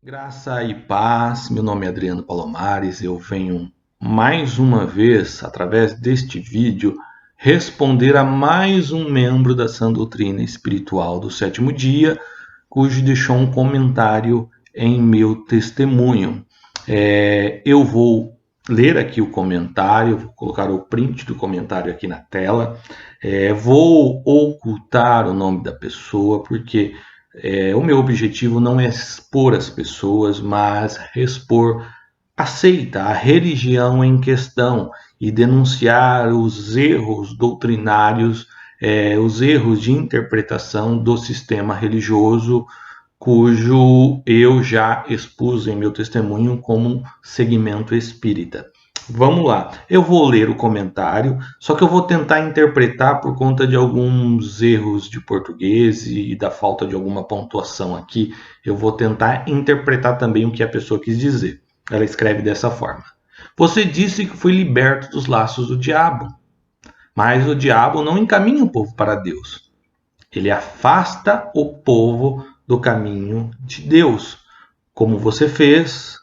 Graça e paz, meu nome é Adriano Palomares, eu venho mais uma vez, através deste vídeo, responder a mais um membro da sã doutrina espiritual do sétimo dia, cujo deixou um comentário em meu testemunho. Eu vou ler aqui o comentário, vou colocar o print do comentário aqui na tela, vou ocultar o nome da pessoa, porque o meu objetivo não é expor as pessoas, mas expor a seita, a religião em questão e denunciar os erros doutrinários, os erros de interpretação do sistema religioso, cujo eu já expus em meu testemunho como segmento espírita. Vamos lá, eu vou ler o comentário, só que eu vou tentar interpretar por conta de alguns erros de português e da falta de alguma pontuação aqui. Eu vou tentar interpretar também o que a pessoa quis dizer. Ela escreve dessa forma: Você disse que foi liberto dos laços do diabo, mas o diabo não encaminha o povo para Deus. Ele afasta o povo do caminho de Deus, como você fez,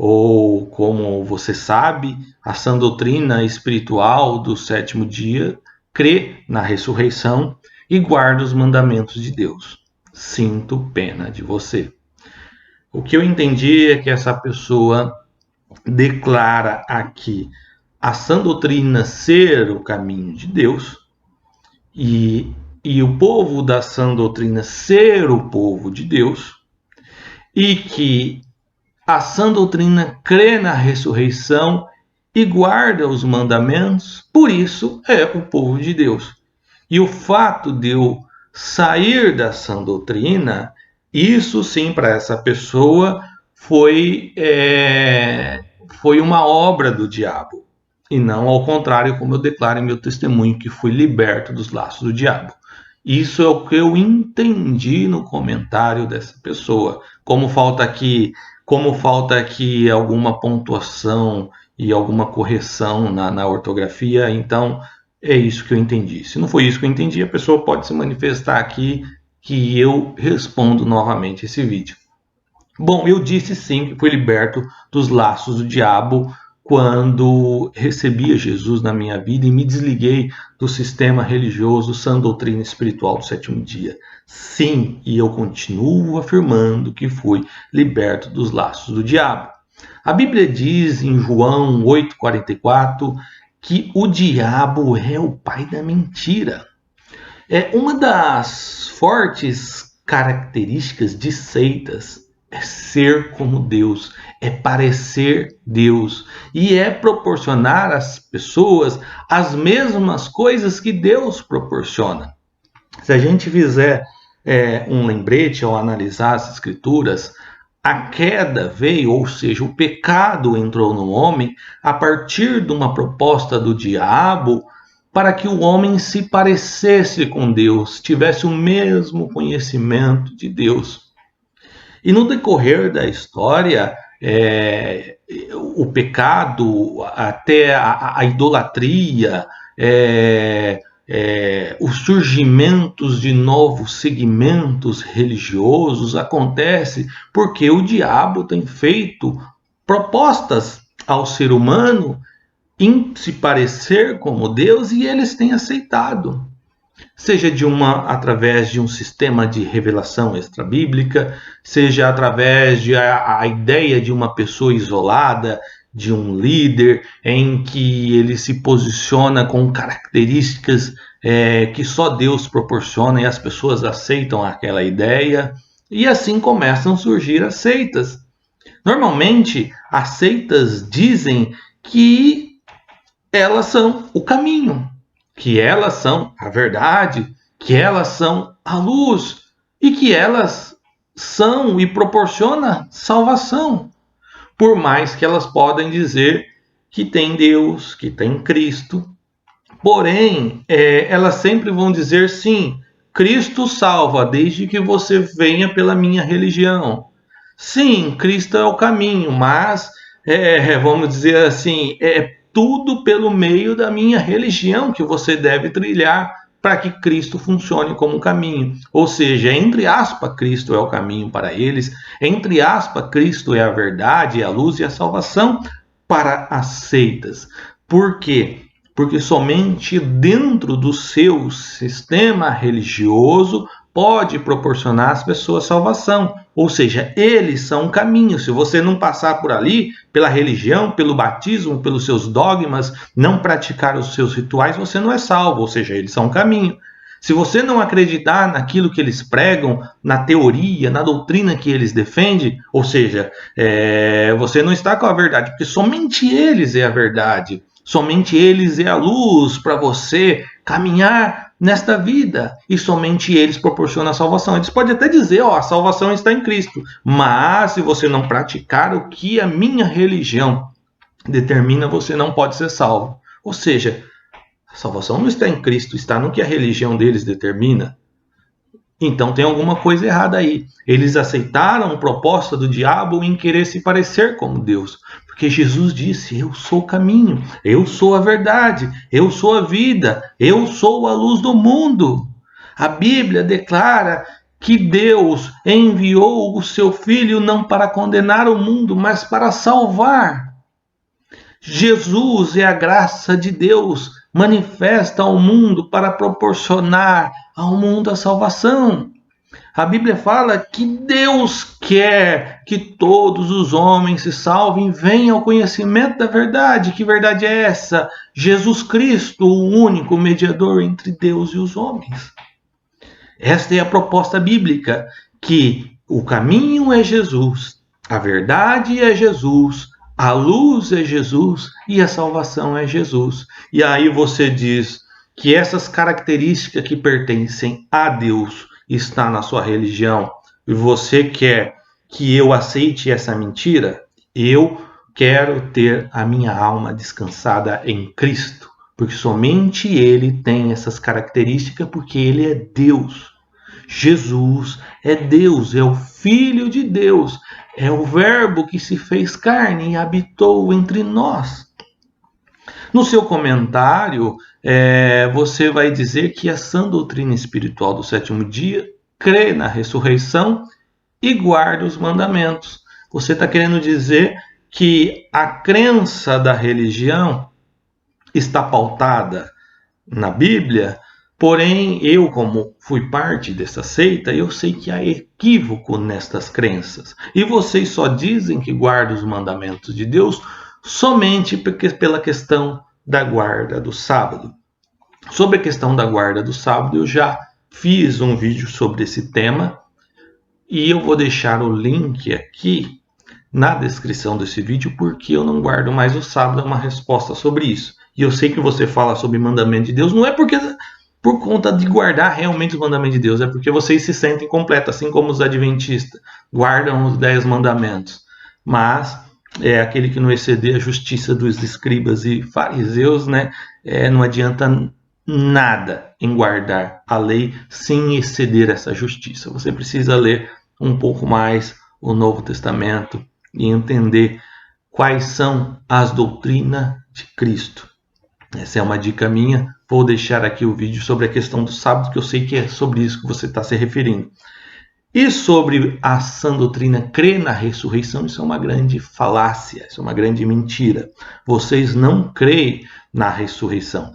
ou como você sabe, a sã doutrina espiritual do sétimo dia crê na ressurreição e guarda os mandamentos de Deus. Sinto pena de você. O que eu entendi é que essa pessoa declara aqui a sã doutrina ser o caminho de Deus e o povo da sã doutrina ser o povo de Deus, e que a sã doutrina crê na ressurreição e guarda os mandamentos, por isso é o povo de Deus. E o fato de eu sair da sã doutrina, isso sim, para essa pessoa, foi uma obra do diabo. E não ao contrário, como eu declaro em meu testemunho, que fui liberto dos laços do diabo. Isso é o que eu entendi no comentário dessa pessoa. Como falta aqui alguma pontuação e alguma correção na ortografia, então é isso que eu entendi. Se não foi isso que eu entendi, a pessoa pode se manifestar aqui que eu respondo novamente esse vídeo. Bom, eu disse sim que fui liberto dos laços do diabo quando recebi a Jesus na minha vida e me desliguei do sistema religioso sã doutrina espiritual do sétimo dia. Sim, e eu continuo afirmando que fui liberto dos laços do diabo. A Bíblia diz em João 8,44 que o diabo é o pai da mentira. É uma das fortes características de seitas é ser como Deus, é parecer Deus e é proporcionar às pessoas as mesmas coisas que Deus proporciona. Se a gente fizer um lembrete ao analisar as escrituras, a queda veio, ou seja, o pecado entrou no homem a partir de uma proposta do diabo para que o homem se parecesse com Deus, tivesse o mesmo conhecimento de Deus. E no decorrer da história, o pecado, até a idolatria, os surgimentos de novos segmentos religiosos acontece porque o diabo tem feito propostas ao ser humano em se parecer como Deus e eles têm aceitado. Seja através de um sistema de revelação extrabíblica, seja através de a ideia de uma pessoa isolada, de um líder, em que ele se posiciona com características que só Deus proporciona e as pessoas aceitam aquela ideia, e assim começam a surgir as seitas. Normalmente, as seitas dizem que elas são o caminho, que elas são a verdade, que elas são a luz e que elas são e proporcionam salvação. Por mais que elas podem dizer que tem Deus, que tem Cristo, porém, elas sempre vão dizer sim, Cristo salva desde que você venha pela minha religião. Sim, Cristo é o caminho, mas vamos dizer assim, tudo pelo meio da minha religião que você deve trilhar para que Cristo funcione como caminho. Ou seja, entre aspas, Cristo é o caminho para eles, entre aspas, Cristo é a verdade, a luz e a salvação para as seitas. Por quê? Porque somente dentro do seu sistema religioso pode proporcionar às pessoas salvação. Ou seja, eles são o caminho. Se você não passar por ali, pela religião, pelo batismo, pelos seus dogmas, não praticar os seus rituais, você não é salvo. Ou seja, eles são o caminho. Se você não acreditar naquilo que eles pregam, na teoria, na doutrina que eles defendem, ou seja, você não está com a verdade, porque somente eles é a verdade. Somente eles é a luz para você caminhar nesta vida. E somente eles proporcionam a salvação. Eles podem até dizer, a salvação está em Cristo. Mas se você não praticar o que a minha religião determina, você não pode ser salvo. Ou seja, a salvação não está em Cristo, está no que a religião deles determina. Então tem alguma coisa errada aí. Eles aceitaram a proposta do diabo em querer se parecer como Deus. Porque Jesus disse, eu sou o caminho, eu sou a verdade, eu sou a vida, eu sou a luz do mundo. A Bíblia declara que Deus enviou o seu Filho não para condenar o mundo, mas para salvar. Jesus é a graça de Deus manifesta ao mundo para proporcionar ao mundo a salvação. A Bíblia fala que Deus quer que todos os homens se salvem e venham ao conhecimento da verdade. Que verdade é essa? Jesus Cristo, o único mediador entre Deus e os homens. Esta é a proposta bíblica, que o caminho é Jesus, a verdade é Jesus, a luz é Jesus e a salvação é Jesus. E aí você diz que essas características que pertencem a Deus está na sua religião e você quer que eu aceite essa mentira? Eu quero ter a minha alma descansada em Cristo, porque somente Ele tem essas características, porque Ele é Deus. Jesus é Deus, é o Filho de Deus, é o Verbo que se fez carne e habitou entre nós. No seu comentário, você vai dizer que a sã doutrina espiritual do sétimo dia crê na ressurreição e guarda os mandamentos. Você está querendo dizer que a crença da religião está pautada na Bíblia, porém eu, como fui parte dessa seita, eu sei que há equívoco nestas crenças. E vocês só dizem que guardam os mandamentos de Deus somente pela questão da guarda do sábado. Sobre a questão da guarda do sábado, eu já fiz um vídeo sobre esse tema e eu vou deixar o link aqui na descrição desse vídeo, porque eu não guardo mais o sábado, é uma resposta sobre isso. E eu sei que você fala sobre mandamento de Deus, não é por conta de guardar realmente os mandamentos de Deus, é porque vocês se sentem completos, assim como os adventistas guardam os 10 mandamentos. Mas é aquele que não exceder a justiça dos escribas e fariseus, né? Não adianta nada em guardar a lei sem exceder essa justiça. Você precisa ler um pouco mais o Novo Testamento e entender quais são as doutrinas de Cristo. Essa é uma dica minha. Vou deixar aqui o vídeo sobre a questão do sábado, que eu sei que é sobre isso que você está se referindo. E sobre a sã doutrina crer na ressurreição, isso é uma grande falácia, isso é uma grande mentira. Vocês não creem na ressurreição.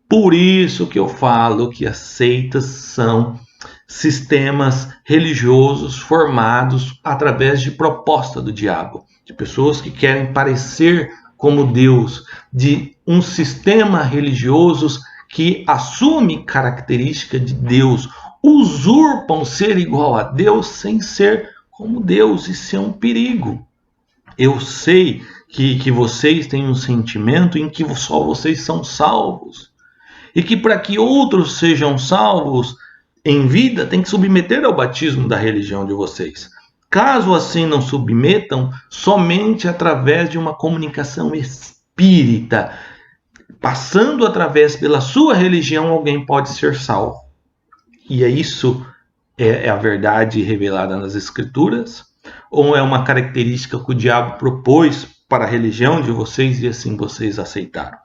Por isso que eu falo que as seitas são sistemas religiosos formados através de proposta do diabo, de pessoas que querem parecer como Deus, de um sistema religioso que assume característica de Deus, usurpam ser igual a Deus sem ser como Deus. Isso é um perigo. Eu sei que vocês têm um sentimento em que só vocês são salvos. E que para que outros sejam salvos em vida, tem que submeter ao batismo da religião de vocês. Caso assim não submetam, somente através de uma comunicação espírita, passando através pela sua religião, alguém pode ser salvo. E isso é a verdade revelada nas Escrituras? Ou é uma característica que o diabo propôs para a religião de vocês e assim vocês aceitaram?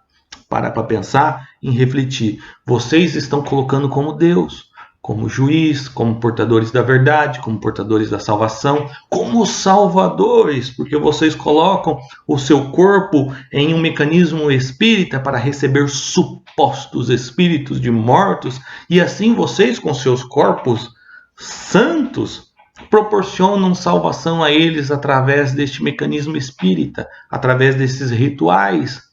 para pensar e refletir. Vocês estão colocando como Deus, como juiz, como portadores da verdade, como portadores da salvação, como salvadores, porque vocês colocam o seu corpo em um mecanismo espírita para receber supostos espíritos de mortos, e assim vocês, com seus corpos santos, proporcionam salvação a eles através deste mecanismo espírita, através desses rituais.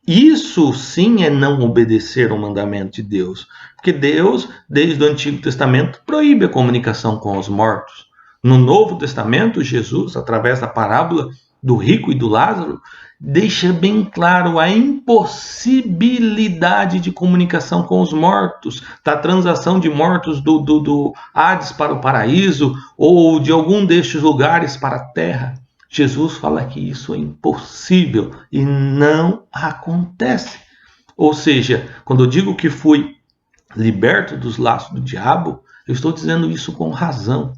Isso sim é não obedecer ao mandamento de Deus, porque Deus, desde o Antigo Testamento, proíbe a comunicação com os mortos. No Novo Testamento, Jesus, através da parábola do rico e do Lázaro, deixa bem claro a impossibilidade de comunicação com os mortos, da transação de mortos do Hades para o paraíso, ou de algum destes lugares para a terra. Jesus fala que isso é impossível e não acontece. Ou seja, quando eu digo que fui liberto dos laços do diabo, eu estou dizendo isso com razão.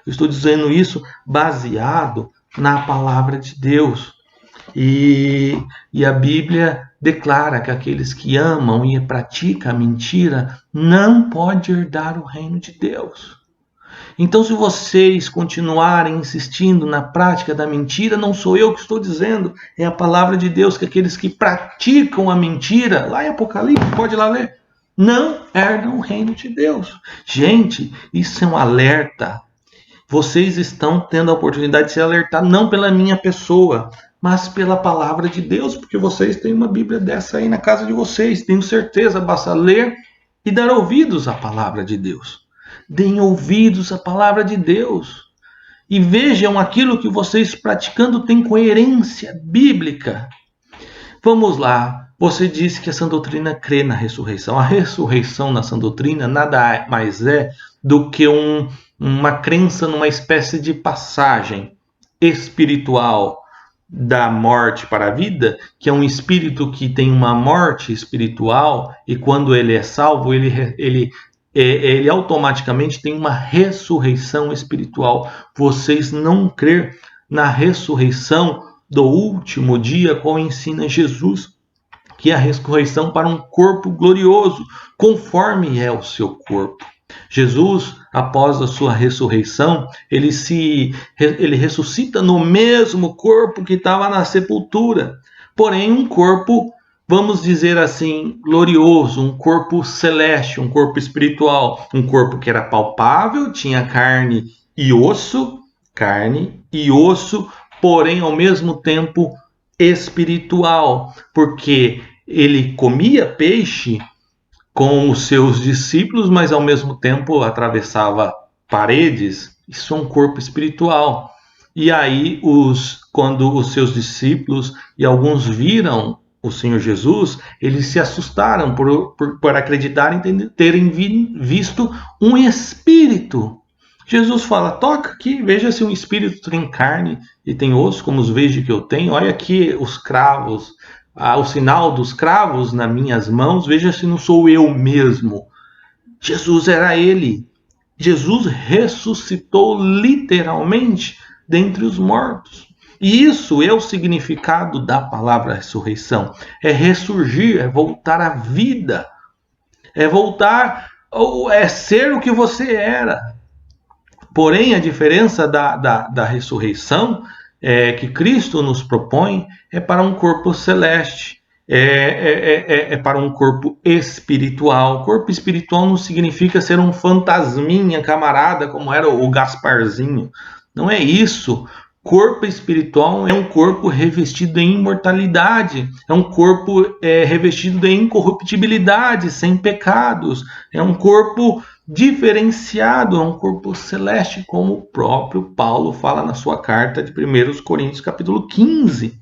Eu estou dizendo isso baseado na palavra de Deus. E a Bíblia declara que aqueles que amam e praticam a mentira não podem herdar o reino de Deus. Então, se vocês continuarem insistindo na prática da mentira, não sou eu que estou dizendo, é a palavra de Deus, que aqueles que praticam a mentira, lá em Apocalipse, pode ir lá ler, não herdam o reino de Deus. Gente, isso é um alerta. Vocês estão tendo a oportunidade de se alertar não pela minha pessoa, mas pela palavra de Deus, porque vocês têm uma Bíblia dessa aí na casa de vocês. Tenho certeza, basta ler e dar ouvidos à palavra de Deus. Deem ouvidos à palavra de Deus e vejam aquilo que vocês praticando tem coerência bíblica. Vamos lá. Você disse que a sã doutrina crê na ressurreição. A ressurreição na sã doutrina nada mais é do que uma crença numa espécie de passagem espiritual da morte para a vida, que é um espírito que tem uma morte espiritual e quando ele é salvo, ele automaticamente tem uma ressurreição espiritual. Vocês não crêem na ressurreição do último dia, como ensina Jesus, que é a ressurreição para um corpo glorioso, conforme é o seu corpo. Jesus, após a sua ressurreição, ele ressuscita no mesmo corpo que estava na sepultura, porém um corpo, vamos dizer assim, glorioso, um corpo celeste, um corpo espiritual, um corpo que era palpável, tinha carne e osso, porém ao mesmo tempo espiritual, porque ele comia peixe com os seus discípulos, mas ao mesmo tempo atravessava paredes. Isso é um corpo espiritual. E aí, quando os seus discípulos e alguns viram o Senhor Jesus, eles se assustaram por acreditarem terem visto um espírito. Jesus fala, toca aqui, veja se um espírito tem carne e tem osso, como os vejo que eu tenho. Olha aqui os cravos, o sinal dos cravos nas minhas mãos, veja se não sou eu mesmo. Jesus era ele. Jesus ressuscitou literalmente dentre os mortos. E isso é o significado da palavra ressurreição. É ressurgir, é voltar à vida. É voltar, é ser o que você era. Porém, a diferença da ressurreição que Cristo nos propõe é para um corpo celeste, é para um corpo espiritual. Corpo espiritual não significa ser um fantasminha, camarada, como era o Gasparzinho. Não é isso. Corpo espiritual é um corpo revestido em imortalidade, é um corpo revestido em incorruptibilidade, sem pecados, é um corpo diferenciado, é um corpo celeste, como o próprio Paulo fala na sua carta de 1 Coríntios capítulo 15.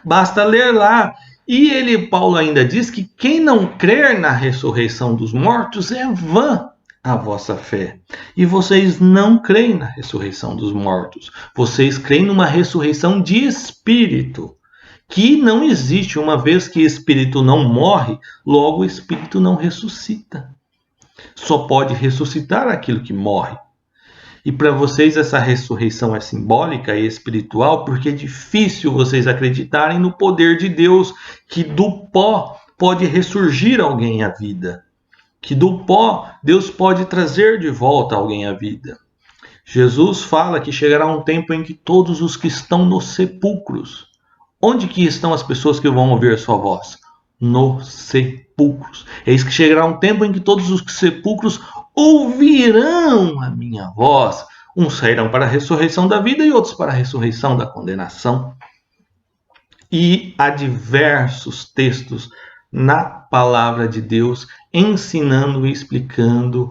Basta ler lá. E Paulo ainda diz que quem não crer na ressurreição dos mortos é vã a vossa fé. E vocês não creem na ressurreição dos mortos. Vocês creem numa ressurreição de espírito, que não existe. Uma vez que espírito não morre, logo o espírito não ressuscita. Só pode ressuscitar aquilo que morre. E para vocês essa ressurreição é simbólica e espiritual porque é difícil vocês acreditarem no poder de Deus, que do pó pode ressurgir alguém à vida. Que do pó Deus pode trazer de volta alguém à vida. Jesus fala que chegará um tempo em que todos os que estão nos sepulcros, onde que estão as pessoas que vão ouvir a sua voz? Nos sepulcros. Eis que chegará um tempo em que todos os sepulcros ouvirão a minha voz. Uns sairão para a ressurreição da vida e outros para a ressurreição da condenação. E há diversos textos na palavra de Deus ensinando e explicando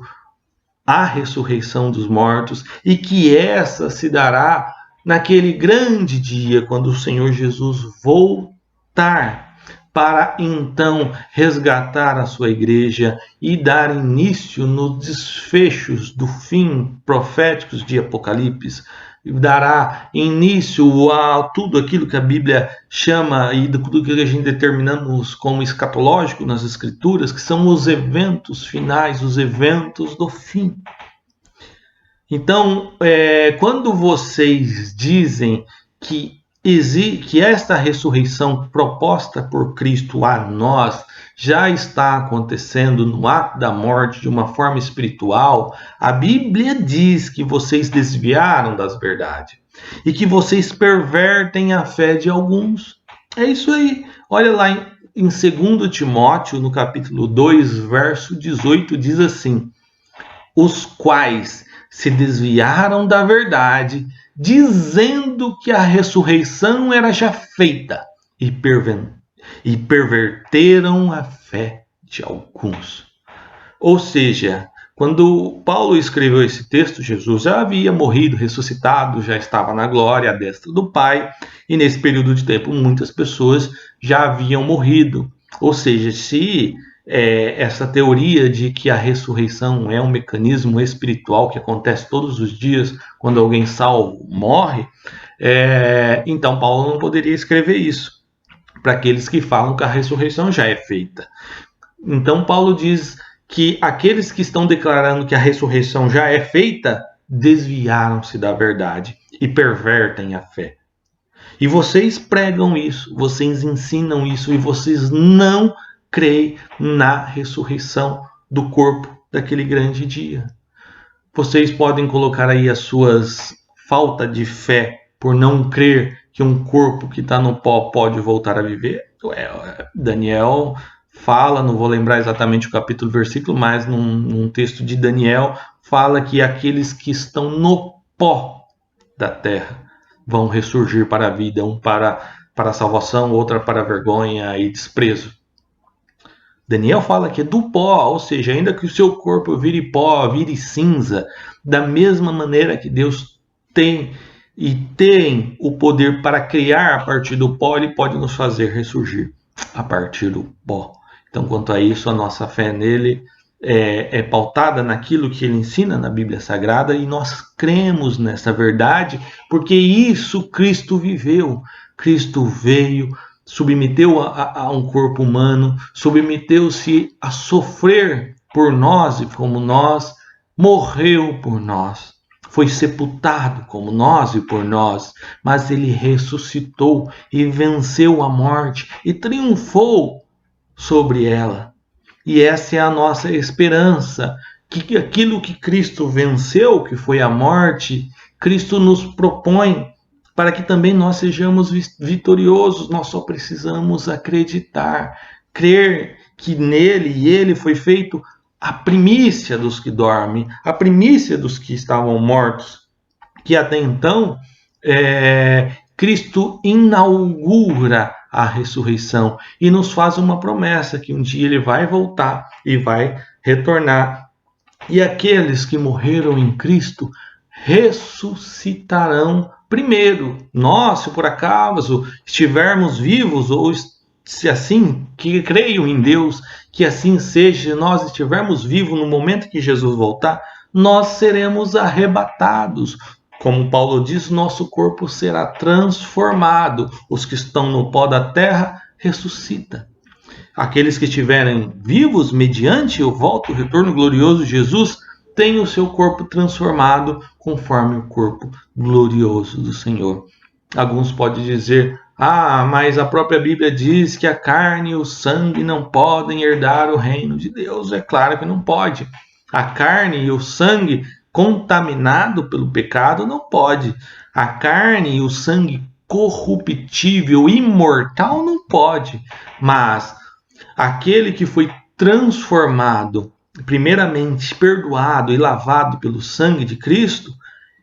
a ressurreição dos mortos e que essa se dará naquele grande dia quando o Senhor Jesus voltar para então resgatar a sua igreja e dar início nos desfechos do fim proféticos de Apocalipse. Dará início a tudo aquilo que a Bíblia chama e tudo que a gente determinamos como escatológico nas Escrituras, que são os eventos finais, os eventos do fim. Então, quando vocês dizem que esta ressurreição proposta por Cristo a nós já está acontecendo no ato da morte de uma forma espiritual, a Bíblia diz que vocês desviaram das verdades e que vocês pervertem a fé de alguns. É isso aí. Olha lá em 2 Timóteo, no capítulo 2, verso 18, diz assim: os quais se desviaram da verdade, dizendo que a ressurreição era já feita, e perverteram a fé de alguns. Ou seja, quando Paulo escreveu esse texto, Jesus já havia morrido, ressuscitado, já estava na glória, à destra do Pai, e nesse período de tempo muitas pessoas já haviam morrido. Ou seja, se essa teoria de que a ressurreição é um mecanismo espiritual que acontece todos os dias quando alguém salvo morre, então Paulo não poderia escrever isso para aqueles que falam que a ressurreição já é feita. Então Paulo diz que aqueles que estão declarando que a ressurreição já é feita desviaram-se da verdade e pervertem a fé. E vocês pregam isso, vocês ensinam isso e vocês não creem na ressurreição do corpo daquele grande dia. Vocês podem colocar aí as suas falta de fé por não crer que um corpo que está no pó pode voltar a viver. Daniel fala, não vou lembrar exatamente o capítulo, versículo, mas num texto de Daniel fala que aqueles que estão no pó da terra vão ressurgir para a vida, um para a salvação, outra para a vergonha e desprezo. Daniel fala que é do pó, ou seja, ainda que o seu corpo vire pó, vire cinza, da mesma maneira que Deus tem o poder para criar a partir do pó, Ele pode nos fazer ressurgir a partir do pó. Então, quanto a isso, a nossa fé nele é pautada naquilo que ele ensina na Bíblia Sagrada e nós cremos nessa verdade porque isso Cristo viveu. Cristo veio, submeteu a um corpo humano, submeteu-se a sofrer por nós e como nós, morreu por nós, foi sepultado como nós e por nós, mas ele ressuscitou e venceu a morte e triunfou sobre ela. E essa é a nossa esperança, que aquilo que Cristo venceu, que foi a morte, Cristo nos propõe para que também nós sejamos vitoriosos. Nós só precisamos acreditar, crer que nele e ele foi feito a primícia dos que dormem, a primícia dos que estavam mortos, que até então Cristo inaugura a ressurreição e nos faz uma promessa que um dia ele vai voltar e vai retornar. E aqueles que morreram em Cristo ressuscitarão primeiro. Nós, se por acaso estivermos vivos, ou se assim, que creio em Deus, que assim seja, nós estivermos vivos no momento que Jesus voltar, nós seremos arrebatados. Como Paulo diz, nosso corpo será transformado. Os que estão no pó da terra ressuscitam. Aqueles que estiverem vivos, mediante o retorno glorioso de Jesus, têm o seu corpo transformado conforme o corpo glorioso do Senhor. Alguns podem dizer: mas a própria Bíblia diz que a carne e o sangue não podem herdar o reino de Deus. É claro que não pode. A carne e o sangue contaminado pelo pecado não pode. A carne e o sangue corruptível, imortal, não pode. Mas aquele que foi transformado, primeiramente perdoado e lavado pelo sangue de Cristo,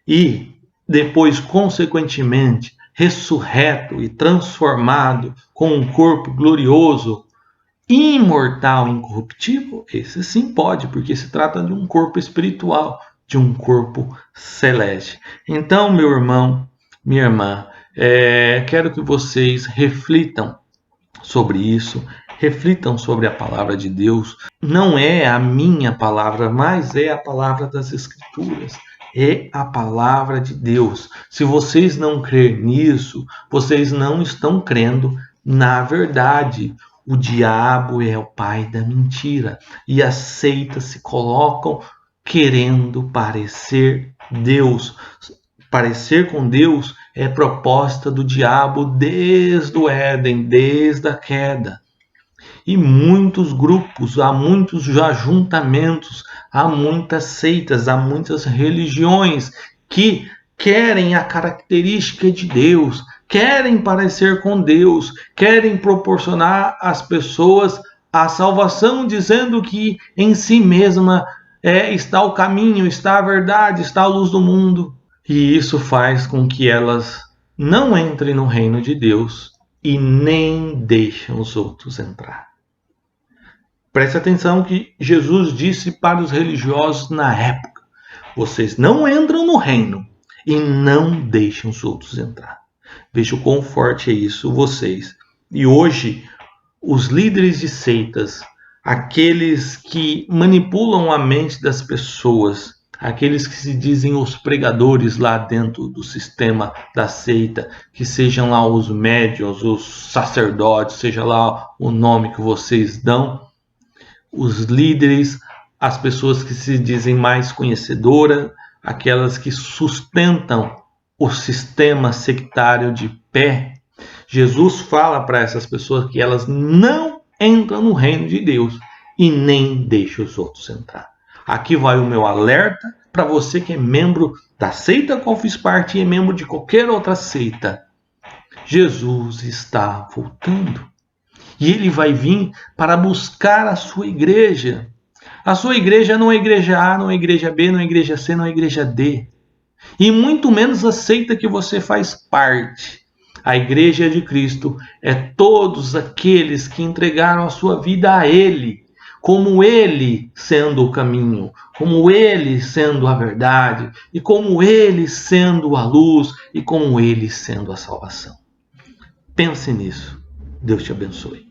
e depois, consequentemente, ressurreto e transformado com um corpo glorioso, imortal, incorruptível, esse sim pode, porque se trata de um corpo espiritual, de um corpo celeste. Então, meu irmão, minha irmã, quero que vocês reflitam sobre isso, reflitam sobre a palavra de Deus. Não é a minha palavra, mas é a palavra das Escrituras. É a palavra de Deus. Se vocês não crerem nisso, vocês não estão crendo na verdade. O diabo é o pai da mentira e as seitas se colocam querendo parecer Deus. Parecer com Deus é proposta do diabo desde o Éden, desde a queda. E muitos grupos, há muitos ajuntamentos, há muitas seitas, há muitas religiões que querem a característica de Deus, querem parecer com Deus, querem proporcionar às pessoas a salvação, dizendo que em si mesma está o caminho, está a verdade, está a luz do mundo. E isso faz com que elas não entrem no reino de Deus e nem deixem os outros entrar. Preste atenção que Jesus disse para os religiosos na época: vocês não entram no reino e não deixam os outros entrar. Veja o quão forte é isso, vocês. E hoje, os líderes de seitas, aqueles que manipulam a mente das pessoas, aqueles que se dizem os pregadores lá dentro do sistema da seita, que sejam lá os médiuns, os sacerdotes, seja lá o nome que vocês dão, os líderes, as pessoas que se dizem mais conhecedoras, aquelas que sustentam o sistema sectário de pé, Jesus fala para essas pessoas que elas não entram no reino de Deus e nem deixam os outros entrar. Aqui vai o meu alerta para você que é membro da seita a qual fiz parte e é membro de qualquer outra seita. Jesus está voltando. E ele vai vir para buscar a sua igreja. A sua igreja não é igreja A, não é igreja B, não é igreja C, não é igreja D. E muito menos a seita que você faz parte. A igreja de Cristo é todos aqueles que entregaram a sua vida a Ele, como Ele sendo o caminho, como Ele sendo a verdade, e como Ele sendo a luz, e como Ele sendo a salvação. Pense nisso. Deus te abençoe.